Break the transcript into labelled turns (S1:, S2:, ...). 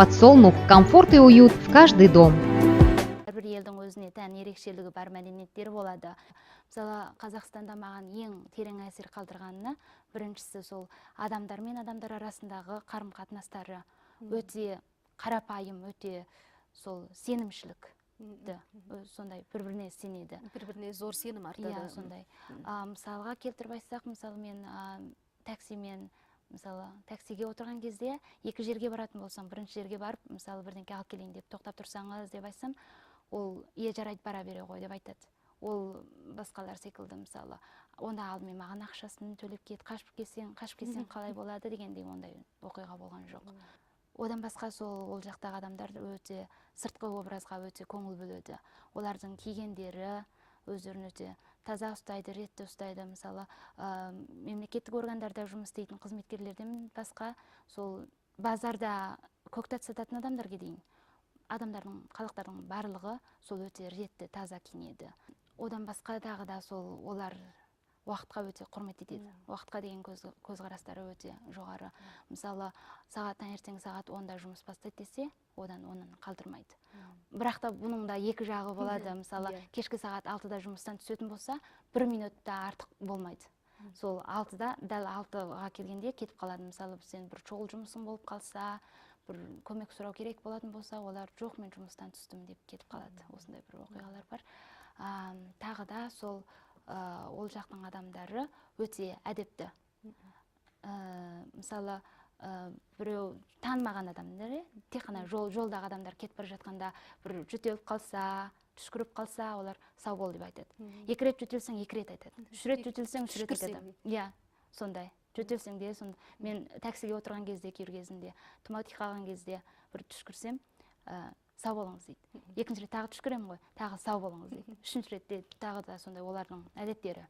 S1: Подсолнух. Комфорт и уют в каждый дом.
S2: Бір елдің өзіне тән ерекшелігі бар мәдениеттері болады. Мысалы, Қазақстанда маған ең терең әсер қалдырғаны, біріншісі сол адамдар мен адамдар арасындағы қарым-қатынастары өте қарапайым, өте сол сенімшілік. Сондай бір-біріне сенеді.
S3: Бір-біріне зор сенім артады.
S2: Иә, сондай. Мысалға келтіріп айтсақ, мысалы мен таксимен, мысалы таксиге отырған кезде екі жерге баратын болсам, бірінші жерге барып, мысалы бірдеңке алып келейін деп тоқтап тұрсаңыз деп айтсам, ол жарайды бара бере ғой деп айтады. Ол басқалар секілді, мысалы онда алдымен маған ақшасын төлеп кет, қашып кетсең қалай болады дегендей ондай оқиға болған жоқ. Одан басқа ол жақтағы адамдар өте сыртқы образға өте көңіл бөледі. Олардың кигендері өздерін өте таза ұстайды, ретті ұстайды. Мысалы, мемлекеттік органдарда жұмыс істейтін қызметкерлерден басқа сол базарда көктат сататын адамдарға дейін халықтардың барлығы сол өте ретті, таза киінеді. Одан басқа тағы да сол олар уақытқа өте құрмет етеді. Уақытқа деген көзқарастары өте жоғары. Мысалы, таңертең сағат 10-да жұмыс бастайды десе, одан онын қалдырмайды. Бірақ та бұның да екі жағы болады. Мысалы, кешкі сағат 6-да жұмыстан түсетін болса, 1 минутта артық болмайды. Сол 6-да, дәл 6-ға келгенде кетіп қалады. Мысалы, сен бір шұғыл жұмысың болып қалса, бір көмек сұрау керек болатын болса, олар жоқ, мен жұмыстан түстім деп кетіп қалады. Осындай бір оқиғалар бар. Тағы да сол ол жақтың адамдары өте әдепті. Мысалы, біреу танымаған адамдар, тек қана жолдағы адамдар кетіп бара жатқанда бір жөтеліп қалса, түшкіріп қалса, олар сау бол деп айтады. 2 рет жөтелсең 2 рет айтады. 3 рет жөтелсең 3 рет айтады. Иә, сондай. Жөтелсең де, мен таксиге отырған кезде, кейбір кезінде, тұмау тиіп қалған кезде бір түшкірсем, сау болыңыз дейді. 2-ші рет тағы түшкіремін ғой, тағы сау болыңыз дейді. 3-ші ретте тағы да сондай олардың әдеттері.